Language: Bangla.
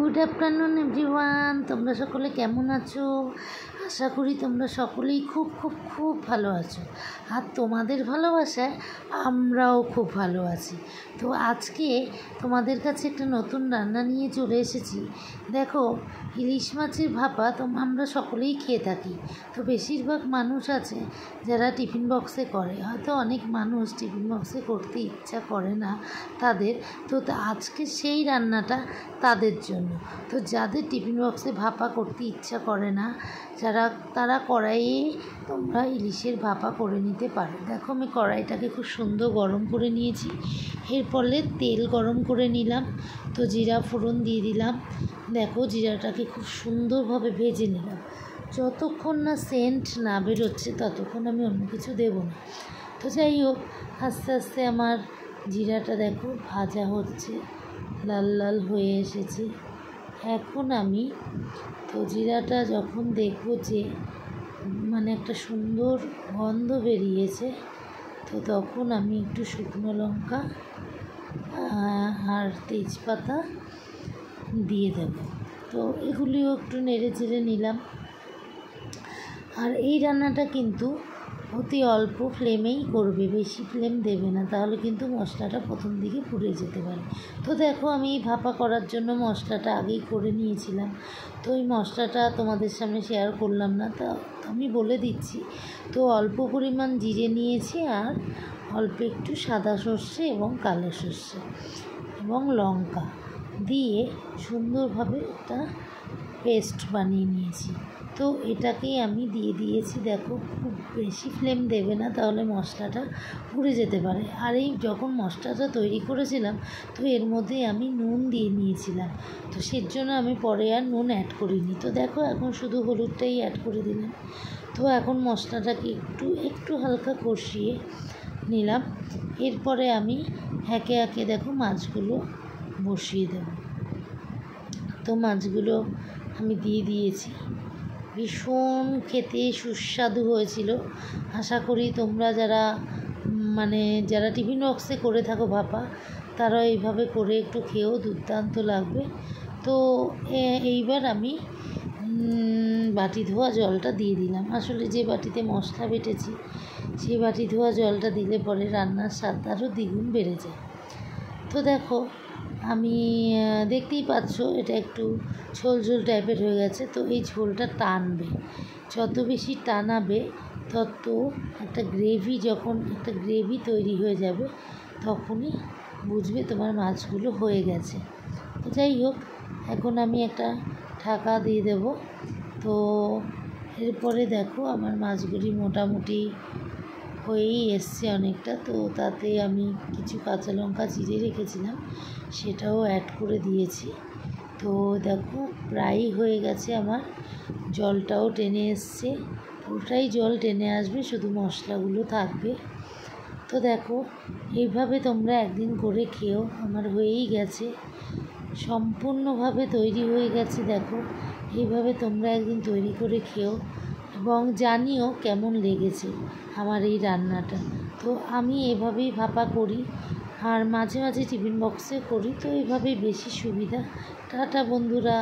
গুড আফটারনুন এভরিওয়ান, তোমরা সকলে কেমন আছো? আশা করি তোমরা সকলেই খুব খুব খুব ভালো আছো। আর তোমাদের ভালোবাসায় আমরাও খুব ভালো আছি। তো আজকে তোমাদের কাছে একটা নতুন রান্না নিয়ে চলে এসেছি। দেখো, ইলিশ মাছের ভাপা তো আমরা সকলেই খেয়ে থাকি। তো বেশিরভাগ মানুষ আছে যারা টিফিন বক্সে করে, হয়তো অনেক মানুষ টিফিন বক্সে করতে ইচ্ছা করে না তাদের। তো আজকে সেই রান্নাটা তাদের জন্য। তো যাদের টিফিন বক্সে ভাপা করতে ইচ্ছা করে না, তারা কড়াইয়ে তোমরা ইলিশের ভাপা করে নিতে পারো। দেখো, আমি কড়াইটাকে খুব সুন্দর গরম করে নিয়েছি। এরপরে তেল গরম করে নিলাম, তো জিরা ফোড়ন দিয়ে দিলাম। দেখো, জিরাটাকে খুব সুন্দরভাবে ভেজে নিলাম। যতক্ষণ না সেন্ট না বেরোচ্ছে ততক্ষণ আমি অন্য কিছু দেবো না। তো যাই হোক, আস্তে আস্তে আমার জিরাটা দেখো ভাজা হচ্ছে, লাল লাল হয়ে এসেছে। এখন আমি তো জিরাটা যখন দেখব যে মানে একটা সুন্দর গন্ধ বেরিয়েছে, তো তখন আমি একটু শুকনো লঙ্কা আর তেজপাতা দিয়ে দেব। তো এগুলিও একটু নেড়ে চেড়ে নিলাম। আর এই রান্নাটা কিন্তু অতি অল্প ফ্লেমেই করবে, বেশি ফ্লেম দেবে না, তাহলে কিন্তু মশলাটা প্রথম দিকে পুড়ে যেতে পারে। তো দেখো, আমি ভাপা করার জন্য মশলাটা আগেই করে নিয়েছিলাম। তো এই মশলাটা তোমাদের সামনে শেয়ার করলাম না, তা আমি বলে দিচ্ছি। তো অল্প পরিমাণ জিরে নিয়েছি, আর অল্প একটু সাদা সর্ষে এবং কালো সর্ষে এবং লঙ্কা দিয়ে সুন্দরভাবে একটা পেস্ট বানিয়ে নিয়েছি। তো এটাকেই আমি দিয়ে দিয়েছি। দেখো, খুব বেশি ফ্লেম দেবে না, তাহলে মশলাটা পুড়ে যেতে পারে। আর এই যখন মশলাটা তৈরি করেছিলাম, তো এর মধ্যে আমি নুন দিয়ে নিয়েছিলাম, তো সেজন্য আমি পরে আর নুন অ্যাড করিনি। তো দেখো, এখন শুধু হলুদটাই অ্যাড করে দিলাম। তো এখন মশলাটাকে একটু হালকা কষিয়ে নিলাম। এরপরে আমি একে একে দেখো মাছগুলো বসিয়ে দেব। তো মাছগুলো আমি দিয়ে দিয়েছি। ভীষণ খেতে সুস্বাদু হয়েছিল। আশা করি তোমরা যারা টিফিন বক্সে করে থাকো ভাপা, তারা এইভাবে করে একটু খেয়েও দুর্দান্ত লাগবে। তো এইবার আমি বাটি ধোয়া জলটা দিয়ে দিলাম। আসলে যে বাটিতে মশলা বেটেছি, সেই বাটি ধোয়া জলটা দিলে পরে রান্নার স্বাদ আরও দ্বিগুণ বেড়ে যায়। তো দেখো, আমি দেখতেই পাচ্ছ এটা একটু ঝোল ঝোল টাইপের হয়ে গেছে। তো এই ঝোলটা টানবে, যত বেশি টানাবে তত একটা গ্রেভি তৈরি হয়ে যাবে, তখনই বুঝবে তোমার মাছগুলো হয়ে গেছে। তো যাই হোক, এখন আমি একটা ঢাকা দিয়ে দেব। তো এরপরে দেখো, আমার মাছগুলি মোটামুটি হয়েই এসছে অনেকটা। তো তাতে আমি কিছু কাঁচা লঙ্কা চিড়ে রেখেছিলাম, সেটাও অ্যাড করে দিয়েছি। তো দেখো, প্রায়ই হয়ে গেছে আমার, জলটাও টেনে এসছে, পুরোটাই জল টেনে আসবে, শুধু মশলাগুলো থাকবে। তো দেখো, এইভাবে তোমরা একদিন করে খেও। আমার হয়েই গেছে, সম্পূর্ণভাবে তৈরি হয়ে গেছে। দেখো, এইভাবে তোমরা একদিন তৈরি করে খেও এবং জানিও কেমন লেগেছে আমার এই রান্নাটা। তো আমি এভাবেই ভাপা করি, আর মাঝে মাঝে টিফিন বক্সে করি। তো এভাবেই বেশি সুবিধা। টাটা বন্ধুরা।